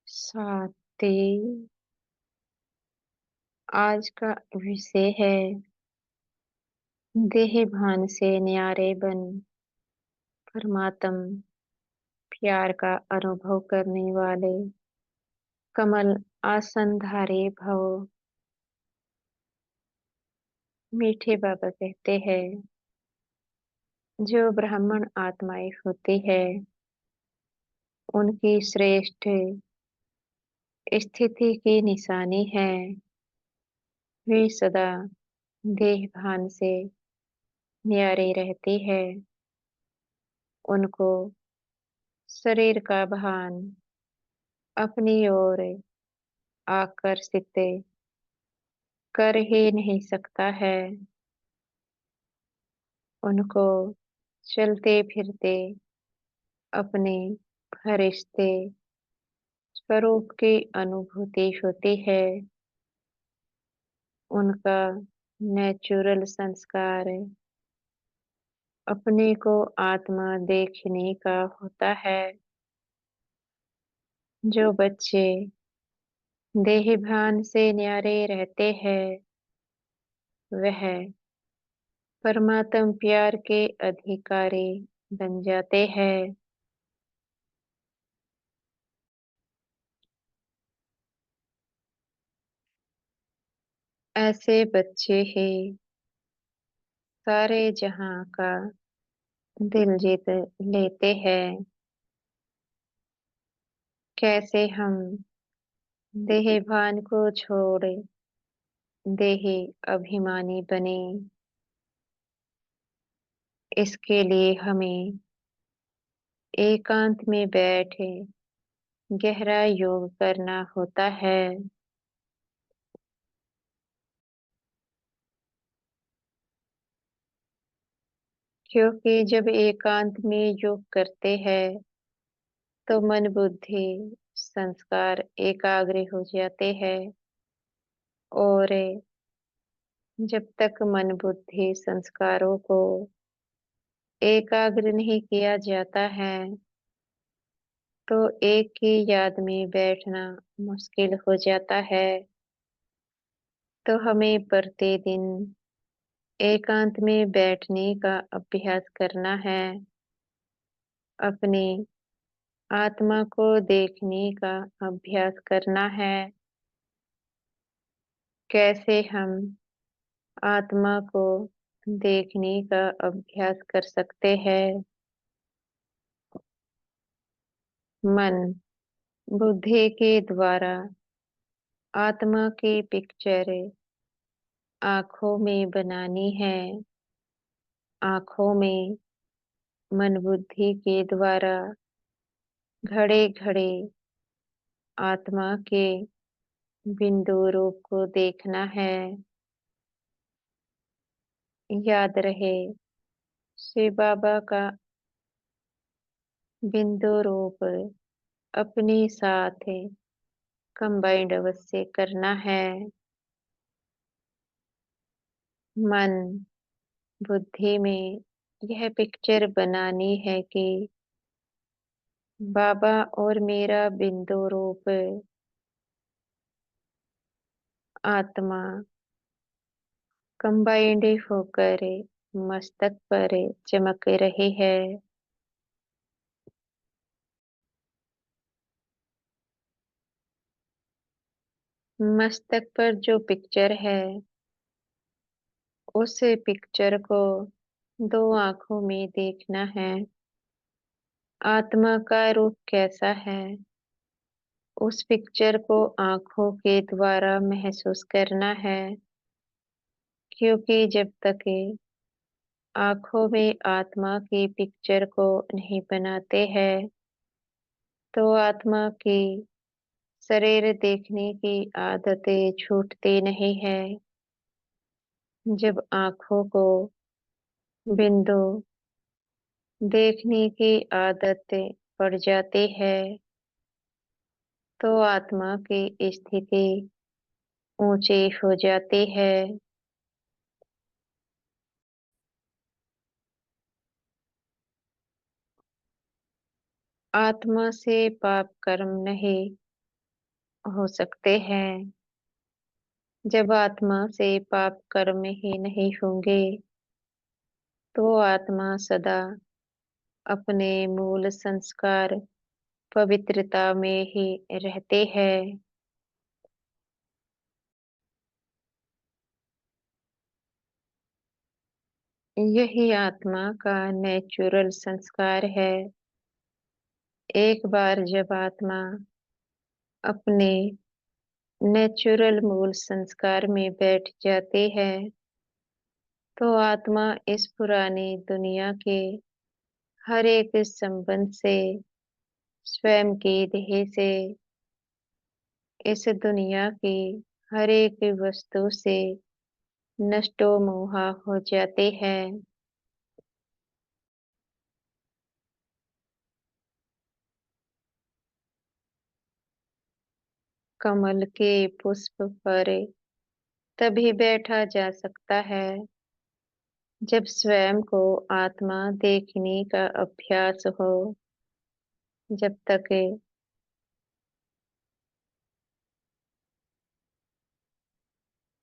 साथी आज का विषय है देह भान से न्यारे बन परमात्म प्यार का अनुभव करने वाले कमल आसन धारे भव। मीठे बाबा कहते हैं जो ब्राह्मण आत्माएं होती है उनकी श्रेष्ठ स्थिति की निशानी है वे सदा देह भान से न्यारे रहती है। उनको शरीर का भान अपनी ओर आकर्षित कर ही नहीं सकता है। उनको चलते फिरते अपने फरिश्ते स्वरूप की अनुभूति होती है। उनका नेचुरल संस्कार अपने को आत्मा देखने का होता है। जो बच्चे देह भान से न्यारे रहते हैं वह परमात्म प्यार के अधिकारी बन जाते हैं। ऐसे बच्चे ही सारे जहां का दिल जीत लेते हैं। कैसे हम देह भान को छोड़ देही अभिमानी बने, इसके लिए हमें एकांत में बैठे गहरा योग करना होता है। क्योंकि जब एकांत में योग करते हैं तो मन बुद्धि संस्कार एकाग्र हो जाते हैं। और जब तक मन बुद्धि संस्कारों को एकाग्र नहीं किया जाता है तो एक की याद में बैठना मुश्किल हो जाता है। तो हमें प्रतिदिन एकांत में बैठने का अभ्यास करना है। अपनी आत्मा को देखने का अभ्यास करना है। कैसे हम आत्मा को देखने का अभ्यास कर सकते हैं। मन बुद्धि के द्वारा आत्मा की पिक्चर आंखों में बनानी है। आंखों में मन बुद्धि के द्वारा घड़े घड़े आत्मा के बिंदु रूप को देखना है। याद रहे शिव बाबा का बिंदु रूप अपने साथ कंबाइंड अवश्य करना है। मन बुद्धि में यह पिक्चर बनानी है कि बाबा और मेरा बिंदु रूप आत्मा कंबाइंड होकर मस्तक पर चमक रही है। मस्तक पर जो पिक्चर है उस पिक्चर को दो आंखों में देखना है। आत्मा का रूप कैसा है उस पिक्चर को आंखों के द्वारा महसूस करना है। क्योंकि जब तक आंखों में आत्मा की पिक्चर को नहीं बनाते हैं तो आत्मा की शरीर देखने की आदतें छूटती नहीं है। जब आंखों को बिंदु देखने की आदत पड़ जाती है तो आत्मा की स्थिति ऊंची हो जाती है। आत्मा से पाप कर्म नहीं हो सकते हैं। जब आत्मा से पाप कर्म ही नहीं होंगे, तो आत्मा सदा अपने मूल संस्कार पवित्रता में ही रहते हैं। यही आत्मा का नेचुरल संस्कार है। एक बार जब आत्मा अपने नेचुरल मूल संस्कार में बैठ जाती है, तो आत्मा इस पुरानी दुनिया के हर एक संबंध से, स्वयं की देह से, इस दुनिया की हर एक वस्तु से नष्टो मोहा हो जाते हैं। कमल के पुष्प पर तभी बैठा जा सकता है जब स्वयं को आत्मा देखने का अभ्यास हो। जब तक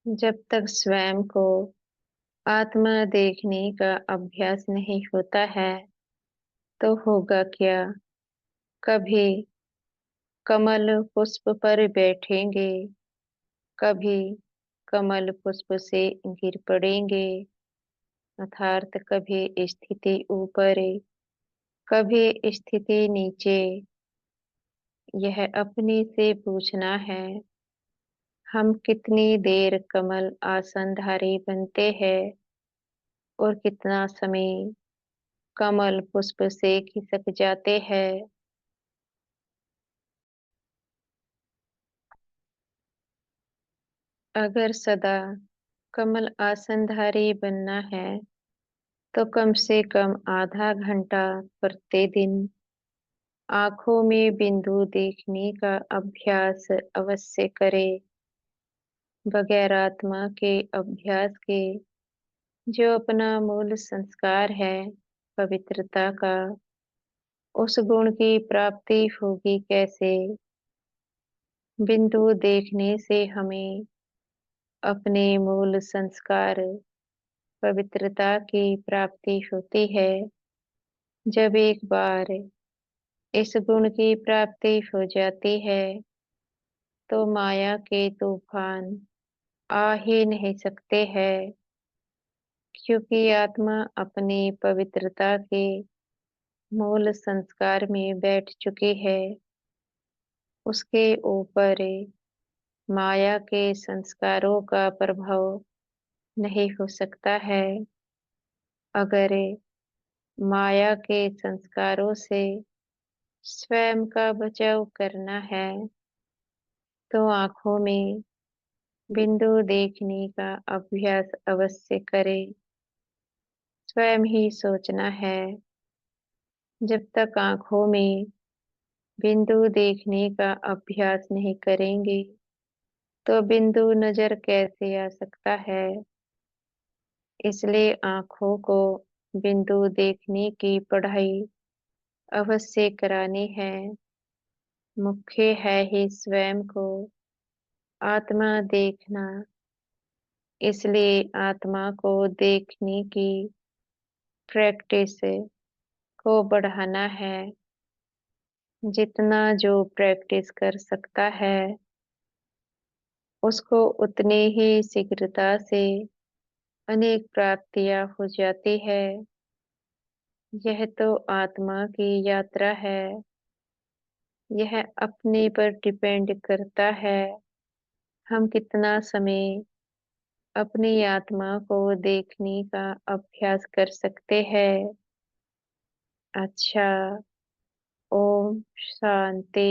जब तक स्वयं को आत्मा देखने का अभ्यास नहीं होता है, तो होगा क्या? कभी कमल पुष्प पर बैठेंगे, कभी कमल पुष्प से गिर पड़ेंगे, अर्थात कभी स्थिति ऊपर, कभी स्थिति नीचे। यह अपने से पूछना है, हम कितनी देर कमल आसनधारी बनते हैं और कितना समय कमल पुष्प से खिसक जाते हैं। अगर सदा कमल आसनधारी बनना है, तो कम से कम आधा घंटा प्रतिदिन आंखों में बिंदु देखने का अभ्यास अवश्य करें। बगैर आत्मा के अभ्यास के जो अपना मूल संस्कार है पवित्रता का, उस गुण की प्राप्ति होगी कैसे? बिंदु देखने से हमें अपने मूल संस्कार पवित्रता की प्राप्ति होती है। जब एक बार इस गुण की प्राप्ति हो जाती है, तो माया के तूफान आ ही नहीं सकते हैं, क्योंकि आत्मा अपनी पवित्रता के मूल संस्कार में बैठ चुकी है। उसके ऊपर माया के संस्कारों का प्रभाव नहीं हो सकता है। अगर माया के संस्कारों से स्वयं का बचाव करना है, तो आंखों में बिंदु देखने का अभ्यास अवश्य करें। स्वयं ही सोचना है, जब तक आंखों में बिंदु देखने का अभ्यास नहीं करेंगे, तो बिंदु नजर कैसे आ सकता है? इसलिए आंखों को बिंदु देखने की पढ़ाई अवश्य करानी है। मुख्य है ही स्वयं को आत्मा देखना, इसलिए आत्मा को देखने की प्रैक्टिस को बढ़ाना है। जितना जो प्रैक्टिस कर सकता है, उसको उतनी ही शीघ्रता से अनेक प्राप्तियां हो जाती है। यह तो आत्मा की यात्रा है। यह अपने पर डिपेंड करता है, हम कितना समय अपनी आत्मा को देखने का अभ्यास कर सकते हैं। अच्छा, ओम शांति।